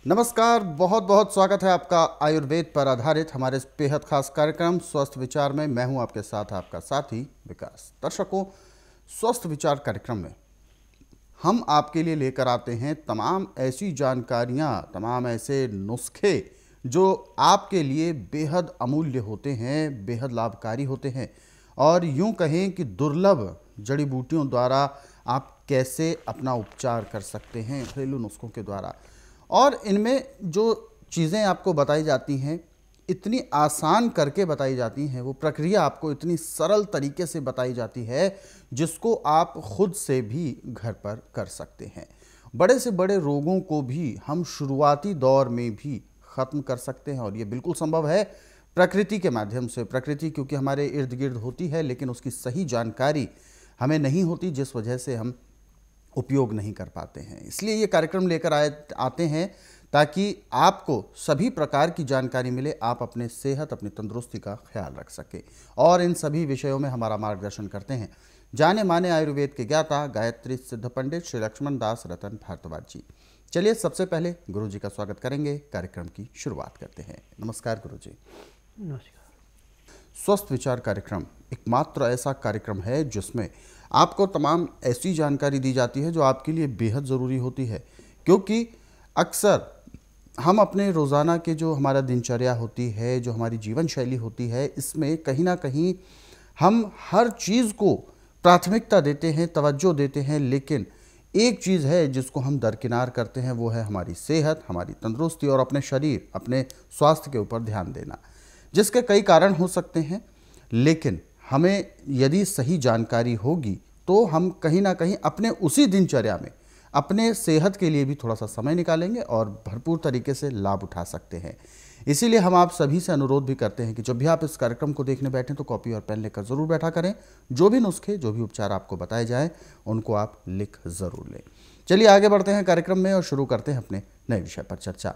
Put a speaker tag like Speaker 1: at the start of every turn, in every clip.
Speaker 1: नमस्कार, बहुत बहुत स्वागत है आपका आयुर्वेद पर आधारित हमारे इस बेहद खास कार्यक्रम स्वस्थ विचार में। मैं हूं आपके साथ आपका साथी विकास। दर्शकों, स्वस्थ विचार कार्यक्रम में हम आपके लिए लेकर आते हैं तमाम ऐसी जानकारियां, तमाम ऐसे नुस्खे जो आपके लिए बेहद अमूल्य होते हैं, बेहद लाभकारी होते हैं और यूं कहें कि दुर्लभ जड़ी बूटियों द्वारा आप कैसे अपना उपचार कर सकते हैं घरेलू नुस्खों के द्वारा। और इनमें जो चीज़ें आपको बताई जाती हैं इतनी आसान करके बताई जाती हैं, वो प्रक्रिया आपको इतनी सरल तरीके से बताई जाती है जिसको आप खुद से भी घर पर कर सकते हैं। बड़े से बड़े रोगों को भी हम शुरुआती दौर में भी ख़त्म कर सकते हैं और ये बिल्कुल संभव है प्रकृति के माध्यम से। प्रकृति क्योंकि हमारे इर्द गिर्द होती है लेकिन उसकी सही जानकारी हमें नहीं होती, जिस वजह से हम उपयोग नहीं कर पाते हैं। इसलिए ये कार्यक्रम लेकर आते हैं ताकि आपको सभी प्रकार की जानकारी मिले, आप अपने सेहत, अपनी तंदुरुस्ती का ख्याल रख सके। और इन सभी विषयों में हमारा मार्गदर्शन करते हैं जाने माने आयुर्वेद के ज्ञाता गायत्री सिद्ध पंडित श्री लक्ष्मण दास रतन भारद्वाज जी। चलिए सबसे पहले गुरु जी का स्वागत करेंगे, कार्यक्रम की शुरुआत करते हैं। नमस्कार गुरु जी।
Speaker 2: नमस्कार।
Speaker 1: स्वस्थ विचार कार्यक्रम एकमात्र ऐसा कार्यक्रम है जिसमें आपको तमाम ऐसी जानकारी दी जाती है जो आपके लिए बेहद ज़रूरी होती है, क्योंकि अक्सर हम अपने रोज़ाना के जो हमारा दिनचर्या होती है, जो हमारी जीवन शैली होती है, इसमें कहीं ना कहीं हम हर चीज़ को प्राथमिकता देते हैं, तवज्जो देते हैं, लेकिन एक चीज़ है जिसको हम दरकिनार करते हैं, वो है हमारी सेहत, हमारी तंदुरुस्ती और अपने शरीर, अपने स्वास्थ्य के ऊपर ध्यान देना, जिसके कई कारण हो सकते हैं। लेकिन हमें यदि सही जानकारी होगी तो हम कहीं ना कहीं अपने उसी दिनचर्या में अपने सेहत के लिए भी थोड़ा सा समय निकालेंगे और भरपूर तरीके से लाभ उठा सकते हैं। इसीलिए हम आप सभी से अनुरोध भी करते हैं कि जब भी आप इस कार्यक्रम को देखने बैठें तो कॉपी और पेन लेकर ज़रूर बैठा करें। जो भी नुस्खे, जो भी उपचार आपको बताए जाएं उनको आप लिख ज़रूर लें। चलिए आगे बढ़ते हैं कार्यक्रम में और शुरू करते हैं अपने नए विषय पर चर्चा।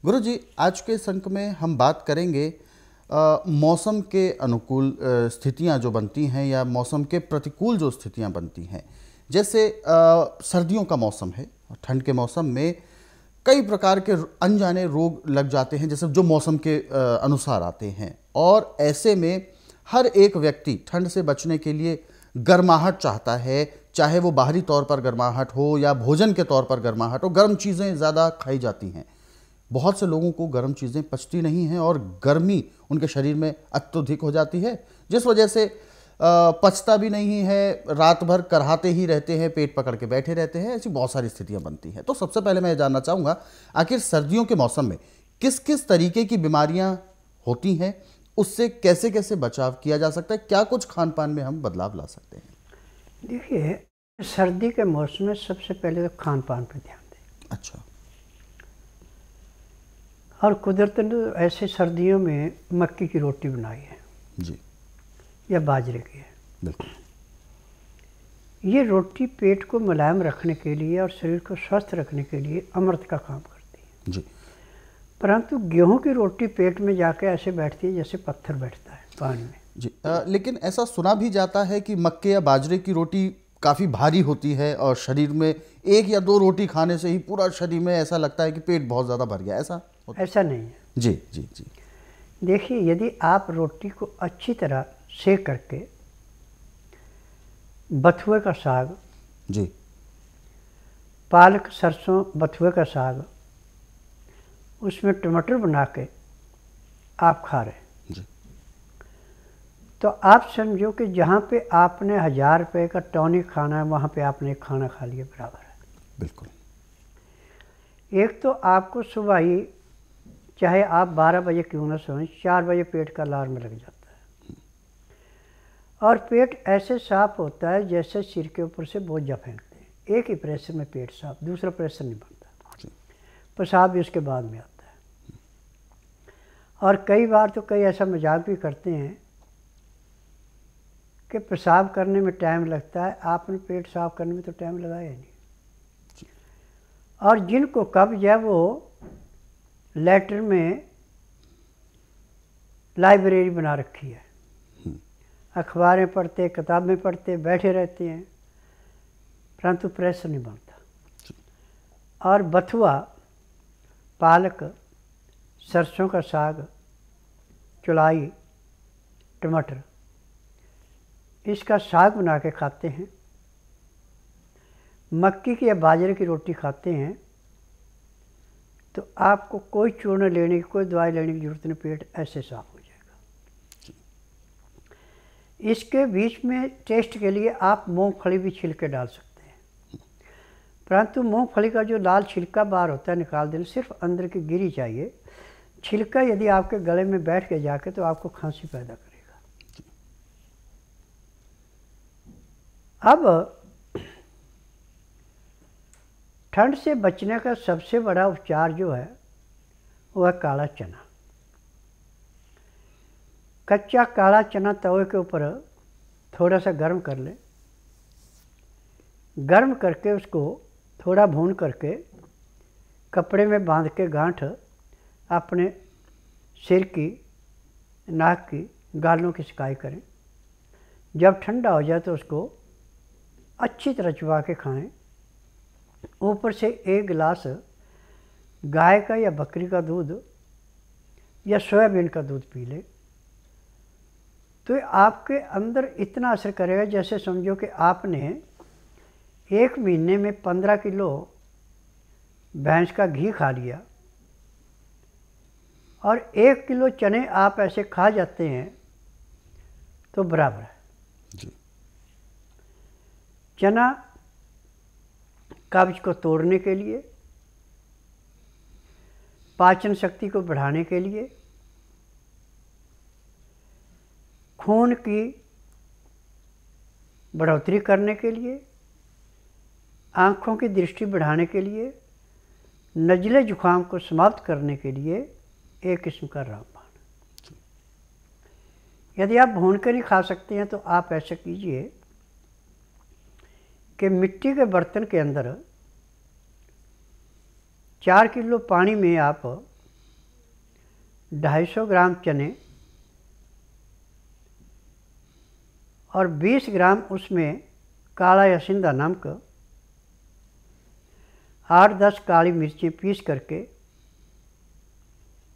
Speaker 1: गुरु जी, आज के इस अंक में हम बात करेंगे मौसम के अनुकूल स्थितियां जो बनती हैं या मौसम के प्रतिकूल जो स्थितियां बनती हैं। जैसे सर्दियों का मौसम है और ठंड के मौसम में कई प्रकार के अनजाने रोग लग जाते हैं, जैसे जो मौसम के अनुसार आते हैं। और ऐसे में हर एक व्यक्ति ठंड से बचने के लिए गर्माहट चाहता है, चाहे वो बाहरी तौर पर गर्माहट हो या भोजन के तौर पर गर्माहट हो। गर्म चीज़ें ज़्यादा खाई जाती हैं, बहुत से लोगों को गर्म चीज़ें पचती नहीं हैं और गर्मी उनके शरीर में अत्यधिक हो जाती है, जिस वजह से पचता भी नहीं है, रात भर करहाते ही रहते हैं, पेट पकड़ के बैठे रहते हैं। ऐसी बहुत सारी स्थितियां बनती हैं। तो सबसे पहले मैं ये जानना चाहूँगा, आखिर सर्दियों के मौसम में किस किस तरीके की बीमारियां होती हैं, उससे कैसे कैसे बचाव किया जा सकता है, क्या कुछ खान पान में हम बदलाव ला सकते हैं?
Speaker 2: देखिए, सर्दी के मौसम में सबसे पहले तो खान पान पर ध्यान दें।
Speaker 1: अच्छा।
Speaker 2: और कुदरत ने ऐसे सर्दियों में मक्की की रोटी बनाई है
Speaker 1: जी,
Speaker 2: या बाजरे की है।
Speaker 1: बिल्कुल।
Speaker 2: ये रोटी पेट को मुलायम रखने के लिए और शरीर को स्वस्थ रखने के लिए अमृत का काम करती है
Speaker 1: जी।
Speaker 2: परंतु गेहूं की रोटी पेट में जाके ऐसे बैठती है जैसे पत्थर बैठता है पानी में।
Speaker 1: जी, लेकिन ऐसा सुना भी जाता है कि मक्के या बाजरे की रोटी काफ़ी भारी होती है और शरीर में एक या दो रोटी खाने से ही पूरा शरीर में ऐसा लगता है कि पेट बहुत ज़्यादा भर गया।
Speaker 2: ऐसा नहीं है।
Speaker 1: जी जी जी।
Speaker 2: देखिए, यदि आप रोटी को अच्छी तरह सेक करके बथुए का साग
Speaker 1: जी,
Speaker 2: पालक, सरसों, बथुए का साग, उसमें टमाटर बना के आप खा रहे हैं
Speaker 1: जी,
Speaker 2: तो आप समझो कि जहाँ पे आपने 1000 रुपये का टॉनिक खाना है वहाँ पे आपने एक खाना खा लिया बराबर है। बिल्कुल। एक तो आपको सुबह ही, चाहे आप 12 बजे क्यों ना सोएं, 4 बजे पेट का अलार्म लग जाता है और पेट ऐसे साफ होता है जैसे सिर के ऊपर से बोझा फेंकते हैं। एक ही प्रेशर में पेट साफ, दूसरा प्रेशर नहीं बनता। पेशाब भी उसके बाद में आता है। और कई बार तो कई ऐसा मजाक भी करते हैं कि पेशाब करने में टाइम लगता है, आपने पेट साफ करने में तो टाइम लगाया नहीं। और जिनको कब्ज है वो लेटर में लाइब्रेरी बना रखी है, अखबारें पढ़ते, किताबें पढ़ते बैठे रहते हैं, परंतु प्रेशर नहीं बनता। और बथुआ पालक, सरसों का साग, चौलाई, टमाटर, इसका साग बना के खाते हैं, मक्की की या बाजरे की रोटी खाते हैं, तो आपको कोई चूर्ण लेने की, कोई दवाई लेने की जरूरत नहीं, पेट ऐसे साफ हो जाएगा। इसके बीच में टेस्ट के लिए आप मूंगफली भी छिलके डाल सकते हैं, परंतु मूंगफली का जो लाल छिलका बाहर होता है निकाल देना, सिर्फ अंदर की गिरी चाहिए। छिलका यदि आपके गले में बैठ के जाके तो आपको खांसी पैदा करेगा। अब ठंड से बचने का सबसे बड़ा उपचार जो है वो है काला चना। कच्चा काला चना तवे के ऊपर थोड़ा सा गर्म कर लें, गर्म करके उसको थोड़ा भून करके कपड़े में बांध के गांठ अपने सिर की, नाक की, गालों की सिकाई करें। जब ठंडा हो जाए तो उसको अच्छी तरह चबा के खाएं। ऊपर से 1 गिलास गाय का या बकरी का दूध या सोयाबीन का दूध पी लें, तो आपके अंदर इतना असर करेगा जैसे समझो कि आपने 1 महीने में 15 किलो भैंस का घी खा लिया और 1 किलो चने आप ऐसे खा जाते हैं तो बराबर है जी। चना कब्ज को तोड़ने के लिए, पाचन शक्ति को बढ़ाने के लिए, खून की बढ़ोतरी करने के लिए, आँखों की दृष्टि बढ़ाने के लिए, नज़ले जुखाम को समाप्त करने के लिए एक किस्म का रामबाण। यदि आप भून कर नहीं खा सकते हैं तो आप ऐसा कीजिए कि मिट्टी के बर्तन के अंदर 4 किलो पानी में आप 250 ग्राम चने और 20 ग्राम उसमें काला या सिंधा नमक, 8-10 काली मिर्ची पीस करके,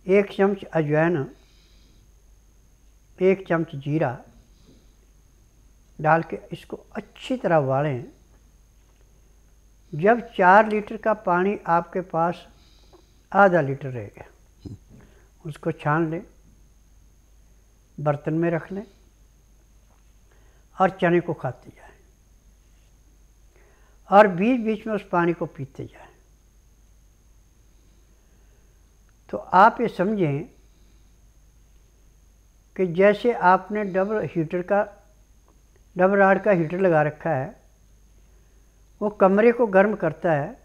Speaker 2: 1 चम्मच अजवाइन, 1 चम्मच जीरा डाल के इसको अच्छी तरह उबालें। जब 4 लीटर का पानी आपके पास आधा लीटर रह गया, उसको छान लें, बर्तन में रख लें और चने को खाते जाएं और बीच बीच में उस पानी को पीते जाएं। तो आप ये समझें कि जैसे आपने डबल राड का हीटर लगा रखा है, वो कमरे को गर्म करता है,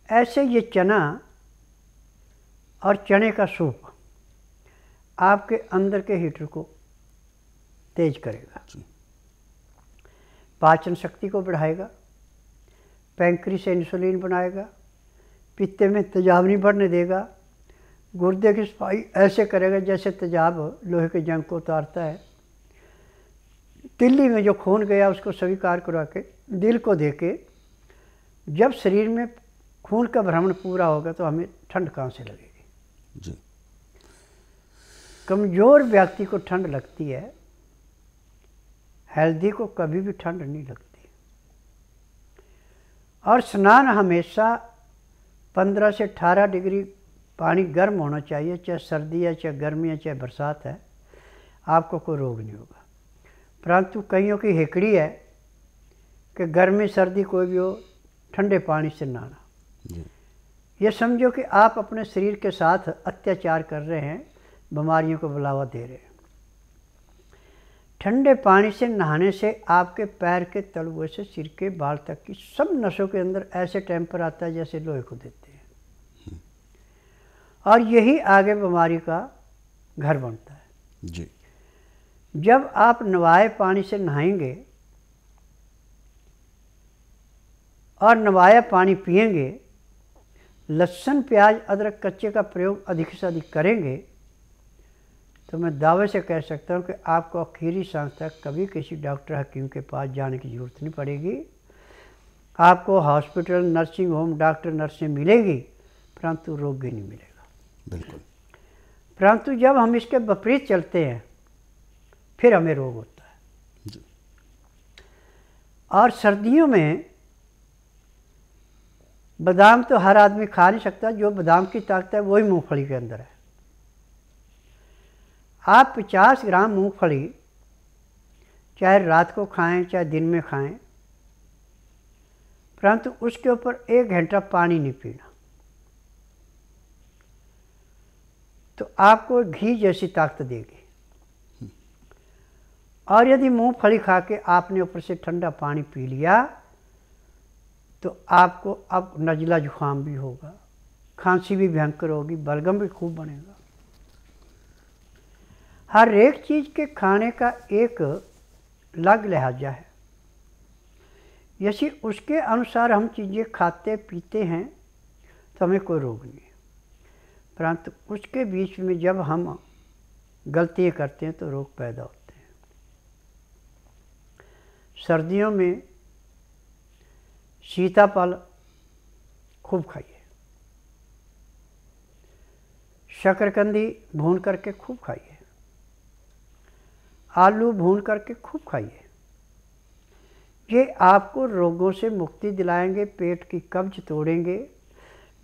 Speaker 2: ऐसे ये चना और चने का सूप आपके अंदर के हीटर को तेज करेगा, पाचन शक्ति को बढ़ाएगा, पैंक्रियास से इंसुलिन बनाएगा, पित्ते में तेजाब नहीं बढ़ने देगा, गुर्दे की सफाई ऐसे करेगा जैसे तेजाब लोहे के जंग को उतारता है, तिल्ली में जो खून गया उसको स्वीकार करवा के दिल को दे के, जब शरीर में खून का भ्रमण पूरा होगा तो हमें ठंड कहाँ से लगेगी जी। कमज़ोर व्यक्ति को ठंड लगती है, हेल्दी को कभी भी ठंड नहीं लगती। और स्नान हमेशा 15 से 18 डिग्री पानी गर्म होना चाहिए, चाहे सर्दी है, चाहे गर्मी है, चाहे बरसात है, आपको कोई रोग नहीं होगा। परंतु कईयों की हेकड़ी है कि गर्मी सर्दी कोई भी हो, ठंडे पानी से नहाना। ये समझो कि आप अपने शरीर के साथ अत्याचार कर रहे हैं, बीमारियों को बढ़ावा दे रहे हैं। ठंडे पानी से नहाने से आपके पैर के तलुए से सिर के बाल तक की सब नसों के अंदर ऐसे टेम्पर आता है जैसे लोहे को देते हैं, और यही आगे बीमारी का घर बनता है जी। जब आप नवाए पानी से नहाएंगे और नवाया पानी पिएंगे, लहसुन प्याज अदरक कच्चे का प्रयोग अधिक से अधिक करेंगे, तो मैं दावे से कह सकता हूँ कि आपको आखिरी सांस तक कभी किसी डॉक्टर हकीम के पास जाने की ज़रूरत नहीं पड़ेगी। आपको हॉस्पिटल, नर्सिंग होम, डॉक्टर नर्सें मिलेगी, परंतु रोगी नहीं मिलेगा।
Speaker 1: बिल्कुल।
Speaker 2: परंतु जब हम इसके विपरीत चलते हैं फिर हमें रोग होता है
Speaker 1: जी।
Speaker 2: और सर्दियों में बादाम तो हर आदमी खा नहीं सकता, जो बादाम की ताकत है वही मूंगफली के अंदर है। आप 50 ग्राम मूंगफली चाहे रात को खाएं चाहे दिन में खाएं, परंतु उसके ऊपर 1 घंटा पानी नहीं पीना, तो आपको घी जैसी ताकत देगी। और यदि मूंगफली खा के आपने ऊपर से ठंडा पानी पी लिया तो आपको अब नज़ला जुकाम भी होगा, खांसी भी भयंकर होगी, बलगम भी खूब बनेगा। हर एक चीज़ के खाने का एक अलग लहजा है। यदि उसके अनुसार हम चीज़ें खाते पीते हैं तो हमें कोई रोग नहीं है, परंतु उसके बीच में जब हम गलतियाँ करते हैं तो रोग पैदा होते हैं। सर्दियों में सीताफल खूब खाइए, शकरकंदी भून करके खूब खाइए, आलू भून करके खूब खाइए। ये आपको रोगों से मुक्ति दिलाएंगे, पेट की कब्ज तोड़ेंगे,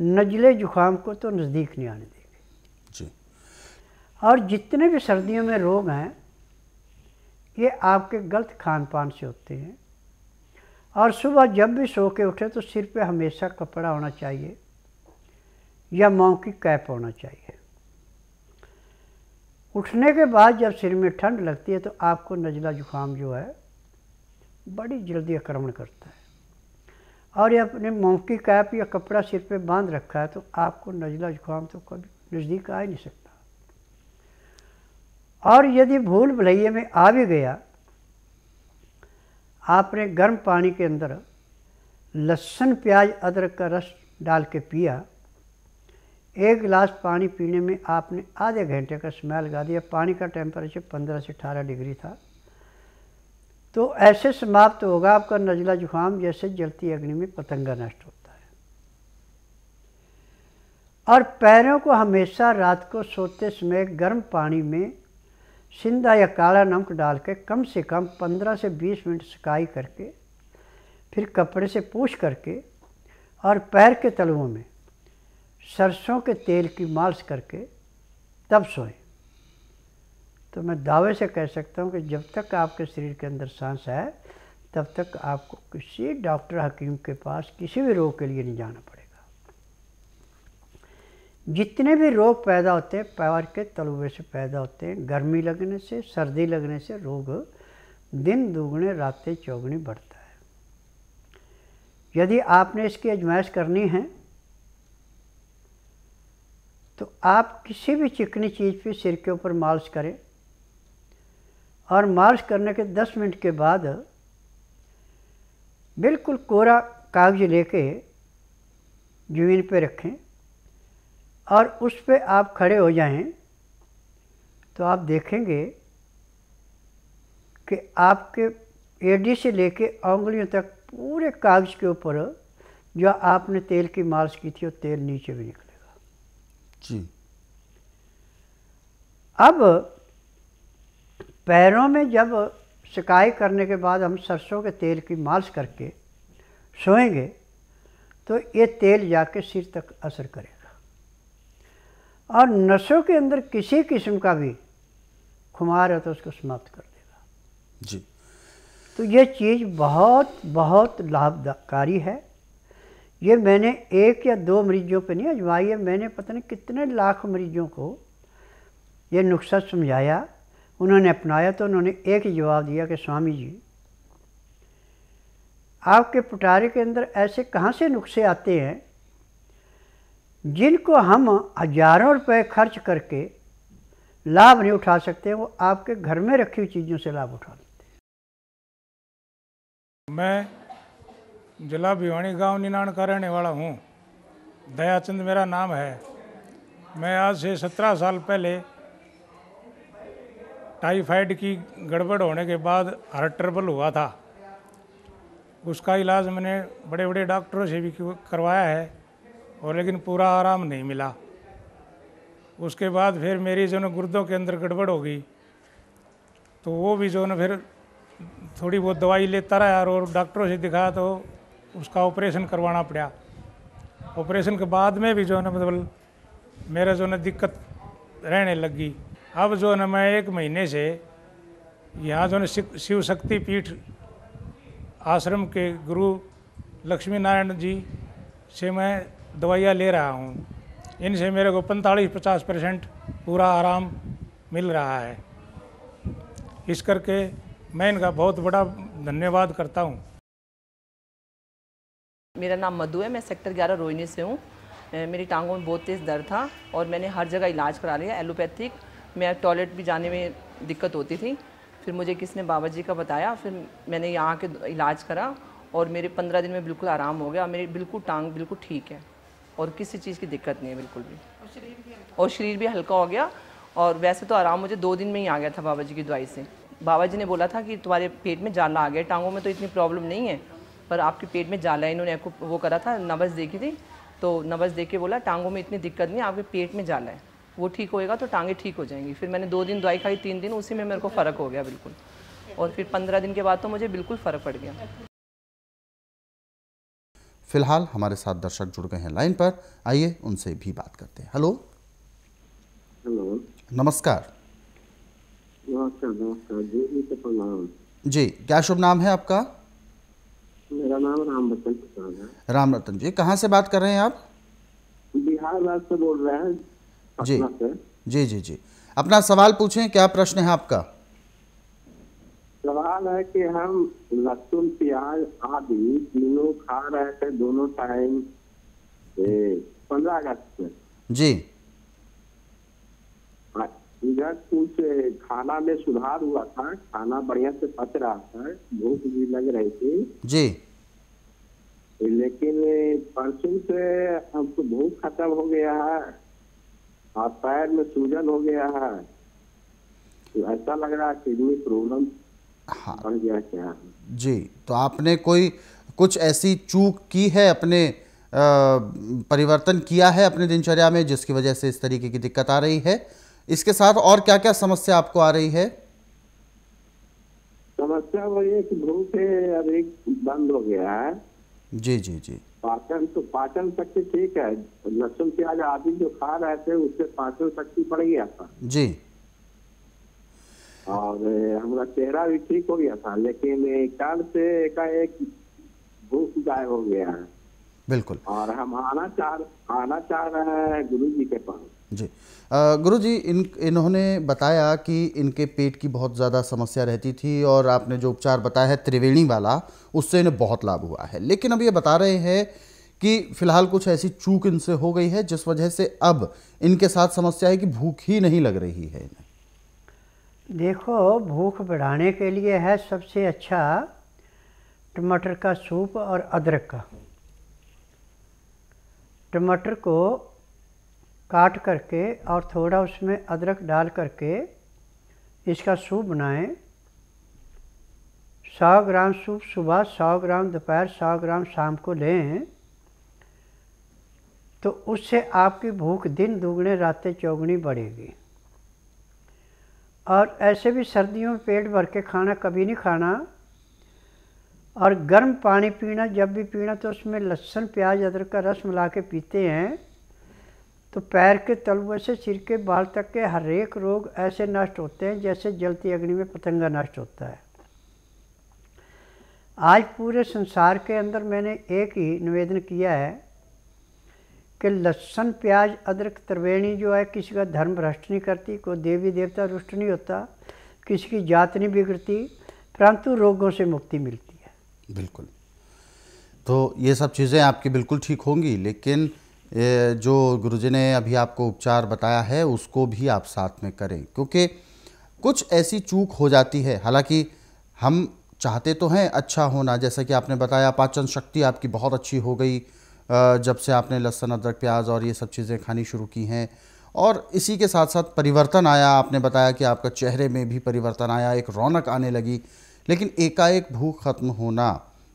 Speaker 2: नज़ले जुखाम को तो नज़दीक नहीं आने देंगे
Speaker 1: जी।
Speaker 2: और जितने भी सर्दियों में रोग हैं ये आपके गलत खान पान से होते हैं। और सुबह जब भी सो के उठे तो सिर पे हमेशा कपड़ा होना चाहिए या मुंह की कैप होना चाहिए। उठने के बाद जब सिर में ठंड लगती है तो आपको नज़ला जुखाम जो है बड़ी जल्दी आक्रमण करता है, और ये अपने मुंह की कैप या कपड़ा सिर पे बांध रखा है तो आपको नज़ला जुखाम तो कभी नज़दीक आ ही नहीं सकता। और यदि भूल भुलैये में आ भी गया, आपने गर्म पानी के अंदर लहसुन प्याज अदरक का रस डाल के पिया, 1 गिलास पानी पीने में आपने आधे घंटे का समय लगा दिया। पानी का टेम्परेचर 15 से 18 डिग्री था, तो ऐसे समाप्त होगा आपका नज़ला जुखाम जैसे जलती अग्नि में पतंगा नष्ट होता है। और पैरों को हमेशा रात को सोते समय गर्म पानी में सिंधा या काला नमक डाल के कम से कम 15 से 20 मिनट सिकाई करके फिर कपड़े से पूछ करके और पैर के तलुओं में सरसों के तेल की मालिश करके तब सोएं। तो मैं दावे से कह सकता हूँ कि जब तक आपके शरीर के अंदर सांस है तब तक आपको किसी डॉक्टर हकीम के पास किसी भी रोग के लिए नहीं जाना पड़ेगा। जितने भी रोग पैदा होते हैं पैर के तलुए से पैदा होते हैं। गर्मी लगने से, सर्दी लगने से रोग दिन दुगने रातें चौगुनी बढ़ता है। यदि आपने इसकी आजमाइश करनी है तो आप किसी भी चिकनी चीज़ पे सिर के ऊपर मालिश करें और मालिश करने के 10 मिनट के बाद बिल्कुल कोरा कागज लेके ज़मीन पे रखें और उस पे आप खड़े हो जाएं तो आप देखेंगे कि आपके एडी से लेके उंगलियों तक पूरे कागज के ऊपर जो आपने तेल की मालिश की थी वो तेल नीचे भी निकलेगा
Speaker 1: जी।
Speaker 2: अब पैरों में जब सिकाई करने के बाद हम सरसों के तेल की मालिश करके सोएंगे तो ये तेल जाके सिर तक असर करेगा और नसों के अंदर किसी किस्म का भी खुमार है तो उसको समाप्त कर देगा
Speaker 1: जी।
Speaker 2: तो ये चीज़ बहुत बहुत लाभकारी है। ये मैंने 1 या 2 मरीजों पे नहीं आजमाई है, मैंने पता नहीं कितने लाख मरीजों को ये नुस्खा समझाया, उन्होंने अपनाया तो उन्होंने एक ही जवाब दिया कि स्वामी जी आपके पिटारे के अंदर ऐसे कहाँ से नुस्खे आते हैं जिनको हम हजारों रुपए खर्च करके लाभ नहीं उठा सकते, वो आपके घर में रखी हुई चीज़ों से लाभ उठा लेते हैं।
Speaker 3: मैं जिला भिवानी गांव निनाण का रहने वाला हूँ। दयाचंद मेरा नाम है। मैं आज से 17 साल पहले टाइफाइड की गड़बड़ होने के बाद हार्ट ट्रबल हुआ था। उसका इलाज मैंने बड़े बड़े डॉक्टरों से भी करवाया है, और लेकिन पूरा आराम नहीं मिला। उसके बाद फिर मेरी जो है गुर्दों के अंदर गड़बड़ हो गई, तो वो भी जो है फिर थोड़ी बहुत दवाई लेता रहा और डॉक्टरों से दिखाया तो उसका ऑपरेशन करवाना पड़ा। ऑपरेशन के बाद में भी जो है ना मतलब मेरा जो है ना दिक्कत रहने लगी। अब जो है ना मैं 1 महीने से यहाँ जो है शिव शक्ति पीठ आश्रम के गुरु लक्ष्मी नारायण जी से मैं दवाइयाँ ले रहा हूँ। इनसे मेरे को 45-50% पूरा आराम मिल रहा है। इस करके मैं इनका बहुत बड़ा धन्यवाद करता हूँ।
Speaker 4: मेरा नाम मधु है, मैं सेक्टर 11 रोहिणी से हूँ। मेरी टांगों में बहुत तेज़ दर्द था और मैंने हर जगह इलाज करा लिया एलोपैथिक। मैं टॉयलेट भी जाने में दिक्कत होती थी। फिर मुझे किसने बाबा जी का बताया, फिर मैंने यहाँ के इलाज करा और मेरे 15 दिन में बिल्कुल आराम हो गया। मेरी बिल्कुल टांग बिल्कुल ठीक है और किसी चीज़ की दिक्कत नहीं है बिल्कुल भी। और शरीर भी हल्का हो गया। और वैसे तो आराम मुझे 2 दिन में ही आ गया था बाबा जी की दवाई से। बाबा जी ने बोला था कि तुम्हारे पेट में जाला आ गया, टांगों में तो इतनी प्रॉब्लम नहीं है पर आपके पेट में जाला है। इन्होंने वो करा था, नब्ज़ देखी थी, तो नब्ज़ देख के बोला टांगों में इतनी दिक्कत नहीं है, आपके पेट में जाला है, वो ठीक होएगा तो टांगें ठीक हो जाएंगी। फिर मैंने 2 दिन दवाई खाई, 3 दिन उसी में मेरे को फ़र्क हो गया बिल्कुल। और फिर 15 दिन के बाद तो मुझे बिल्कुल फ़र्क पड़ गया।
Speaker 1: फिलहाल हमारे साथ दर्शक जुड़ गए हैं लाइन पर, आइए उनसे भी बात करते हैं। हेलो।
Speaker 5: हेलो,
Speaker 1: नमस्कार।
Speaker 5: नमस्कार। नमस्कार जी, प्रणाम
Speaker 1: जी। क्या शुभ नाम है आपका?
Speaker 5: मेरा नाम राम रतन प्रसाद है।
Speaker 1: राम रतन जी, कहाँ से बात कर रहे हैं आप?
Speaker 5: बिहार राज्य से बोल रहे हैं,
Speaker 1: जी
Speaker 5: पटना से।
Speaker 1: जी जी जी, अपना सवाल पूछें, क्या प्रश्न है आपका?
Speaker 5: सवाल है कि हम लहसुन प्याज आदि तीनों खा रहे थे दोनों टाइम 15 अगस्त में।
Speaker 1: जी।
Speaker 5: इधर कुछ खाना में सुधार हुआ था, खाना बढ़िया से पच रहा था, भूख भी लग रही थी
Speaker 1: जी।
Speaker 5: लेकिन परसों से हमको भूख खत्म हो गया है और पैर में सूजन हो गया है, तो ऐसा लग रहा है किडनी प्रॉब्लम
Speaker 1: हाँ
Speaker 5: बढ़ गया क्या?
Speaker 1: जी, तो आपने कोई कुछ ऐसी चूक की है, अपने परिवर्तन किया है अपने दिनचर्या में जिसकी वजह से इस तरीके की दिक्कत आ रही है? इसके साथ और क्या क्या समस्या आपको आ रही है?
Speaker 5: समस्या वही है कि भूख अभी बंद हो गया है।
Speaker 1: जी जी जी।
Speaker 5: पाचन शक्ति ठीक है, लहसुन प्याज आदि जो खा रहे थे उससे पाचन शक्ति बढ़ गया था
Speaker 1: जी।
Speaker 5: और हमारा चेहरा भी ठीक हो गया था, लेकिन कल से एकाएक भूख गायब हो गया है।
Speaker 1: बिल्कुल।
Speaker 5: और हम आना चाह रहे हैं गुरु जी के पास।
Speaker 1: जी। गुरुजी, इन्होंने बताया कि इनके पेट की बहुत ज़्यादा समस्या रहती थी और आपने जो उपचार बताया है त्रिवेणी वाला, उससे इन्हें बहुत लाभ हुआ है। लेकिन अब ये बता रहे हैं कि फ़िलहाल कुछ ऐसी चूक इनसे हो गई है जिस वजह से अब इनके साथ समस्या है कि भूख ही नहीं लग रही है इन्हें।
Speaker 2: देखो, भूख बढ़ाने के लिए है सबसे अच्छा टमाटर का सूप और अदरक का। टमाटर को काट करके और थोड़ा उसमें अदरक डाल करके इसका सूप बनाएं। 100 ग्राम सूप सुबह, 100 ग्राम दोपहर, 100 ग्राम शाम को लें, तो उससे आपकी भूख दिन दुगने रातें चौगुनी बढ़ेगी। और ऐसे भी सर्दियों में पेट भर के खाना कभी नहीं खाना और गर्म पानी पीना, जब भी पीना तो उसमें लहसुन प्याज अदरक का रस मिला के पीते हैं तो पैर के तलुए से सिर के बाल तक के हर एक रोग ऐसे नष्ट होते हैं जैसे जलती अग्नि में पतंगा नष्ट होता है। आज पूरे संसार के अंदर मैंने एक ही निवेदन किया है कि लहसुन प्याज अदरक त्रिवेणी जो है किसी का धर्म भ्रष्ट नहीं करती, कोई देवी देवता रुष्ट नहीं होता, किसी की जात नहीं बिगड़ती, परंतु रोगों से मुक्ति मिलती है।
Speaker 1: बिल्कुल। तो ये सब चीज़ें आपकी बिल्कुल ठीक होंगी, लेकिन जो गुरुजी ने अभी आपको उपचार बताया है उसको भी आप साथ में करें, क्योंकि कुछ ऐसी चूक हो जाती है। हालांकि हम चाहते तो हैं अच्छा होना, जैसा कि आपने बताया पाचन शक्ति आपकी बहुत अच्छी हो गई जब से आपने लहसुन अदरक प्याज और ये सब चीज़ें खानी शुरू की हैं, और इसी के साथ साथ परिवर्तन आया। आपने बताया कि आपका चेहरे में भी परिवर्तन आया, एक रौनक आने लगी। लेकिन एकाएक भूख खत्म होना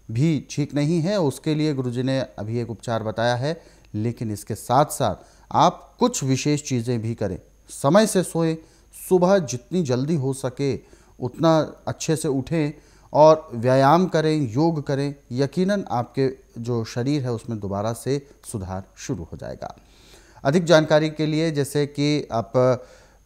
Speaker 1: भी ठीक नहीं है, उसके लिए गुरुजी ने अभी एक उपचार बताया है। लेकिन इसके साथ साथ आप कुछ विशेष चीज़ें भी करें। समय से सोएं, सुबह जितनी जल्दी हो सके उतना अच्छे से उठें और व्यायाम करें, योग करें। यकीनन आपके जो शरीर है उसमें दोबारा से सुधार शुरू हो जाएगा। अधिक जानकारी के लिए, जैसे कि आप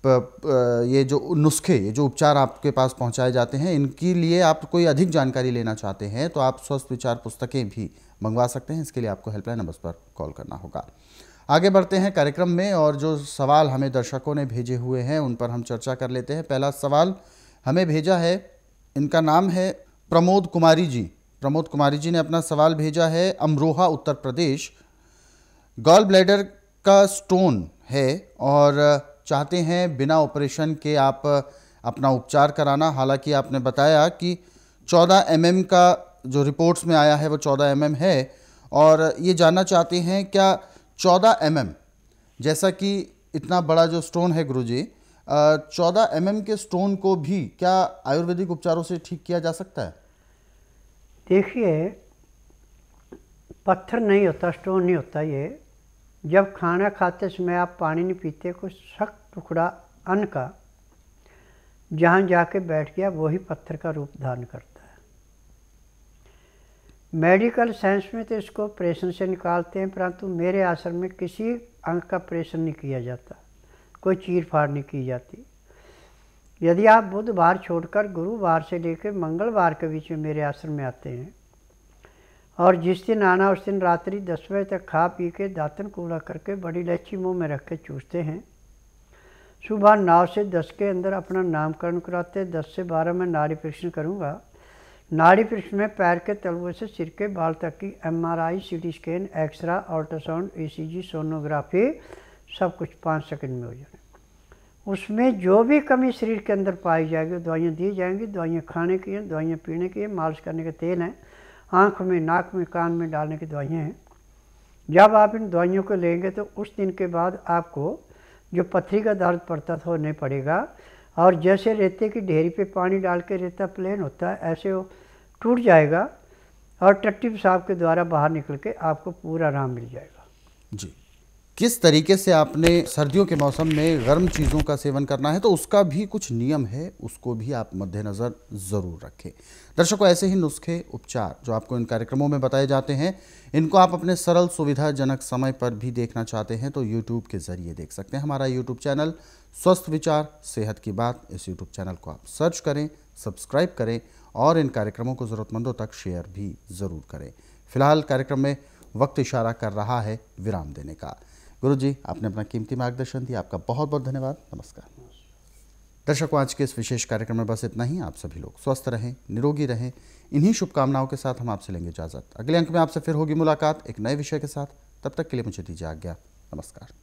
Speaker 1: ये जो नुस्खे, ये जो उपचार आपके पास पहुंचाए जाते हैं, इनके लिए आप कोई अधिक जानकारी लेना चाहते हैं तो आप स्वस्थ विचार पुस्तकें भी मंगवा सकते हैं। इसके लिए आपको हेल्पलाइन नंबर पर कॉल करना होगा। आगे बढ़ते हैं कार्यक्रम में और जो सवाल हमें दर्शकों ने भेजे हुए हैं उन पर हम चर्चा कर लेते हैं। पहला सवाल हमें भेजा है, इनका नाम है प्रमोद कुमारी जी। प्रमोद कुमारी जी ने अपना सवाल भेजा है अमरोहा उत्तर प्रदेश। गॉल ब्लैडर का स्टोन है और चाहते हैं बिना ऑपरेशन के आप अपना उपचार कराना। हालांकि आपने बताया कि 14 mm का जो रिपोर्ट्स में आया है वो 14 mm है और ये जानना चाहते हैं क्या 14 mm, जैसा कि इतना बड़ा जो स्टोन है गुरुजी, 14 mm के स्टोन को भी क्या आयुर्वेदिक उपचारों से ठीक किया जा सकता है?
Speaker 2: देखिए, पत्थर नहीं होता, स्टोन नहीं होता। ये जब खाना खाते समय आप पानी नहीं पीते, कुछ सख्त टुकड़ा अन्न का जहाँ जाके बैठ गया वही पत्थर का रूप धारण करता है। मेडिकल साइंस में तो इसको ऑपरेशन से निकालते हैं, परंतु मेरे आश्रम में किसी अंग का ऑपरेशन नहीं किया जाता, कोई चीर फाड़ नहीं की जाती। यदि आप बुधवार छोड़कर गुरुवार से लेकर मंगलवार के बीच में मेरे आश्रम में आते हैं और जिस दिन आना उस दिन रात्रि 10 बजे तक खा पी के दातन कूड़ा करके बड़ी इलायची मुंह में रख के चूसते हैं। सुबह 9 से 10 के अंदर अपना नामकरण कराते हैं। 10 से 12 में नाड़ी परीक्षण करूँगा। नाड़ी परीक्षण में पैर के तलवे से सिर के बाल तक की MRI, CT scan, x ray, ultrasound, ECG, sonography सब कुछ 5 सेकंड में हो जाए। उसमें जो भी कमी शरीर के अंदर पाई जाएगी दवाइयाँ दी जाएंगी। दवाइयाँ खाने की हैं, दवाइयाँ पीने की हैं, मालिश करने के तेल हैं, आँख में, नाक में, कान में डालने की दवाइयाँ हैं। जब आप इन दवाइयों को लेंगे तो उस दिन के बाद आपको जो पथरी का दर्द पड़ता था वो नहीं पड़ेगा और जैसे रेते की ढेरी पे पानी डाल के रेता प्लेन होता है ऐसे वो टूट जाएगा और टट्टी पेशाब के द्वारा बाहर निकल के आपको पूरा आराम मिल जाएगा।
Speaker 1: जी, किस तरीके से आपने सर्दियों के मौसम में गर्म चीज़ों का सेवन करना है तो उसका भी कुछ नियम है, उसको भी आप मद्देनज़र ज़रूर रखें। दर्शकों, ऐसे ही नुस्खे, उपचार जो आपको इन कार्यक्रमों में बताए जाते हैं, इनको आप अपने सरल सुविधाजनक समय पर भी देखना चाहते हैं तो YouTube के ज़रिए देख सकते हैं। हमारा YouTube चैनल स्वस्थ विचार सेहत की बात, इस YouTube चैनल को आप सर्च करें, सब्सक्राइब करें और इन कार्यक्रमों को ज़रूरतमंदों तक शेयर भी ज़रूर करें। फिलहाल कार्यक्रम में वक्त इशारा कर रहा है विराम देने का। गुरुजी, आपने अपना कीमती मार्गदर्शन दिया, आपका बहुत बहुत धन्यवाद। नमस्कार। दर्शकों, आज के इस विशेष कार्यक्रम में बस इतना ही। आप सभी लोग स्वस्थ रहें, निरोगी रहें। इन्हीं शुभकामनाओं के साथ हम आपसे लेंगे इजाज़त। अगले अंक में आपसे फिर होगी मुलाकात एक नए विषय के साथ। तब तक के लिए मुझे दीजिए आज्ञा। नमस्कार।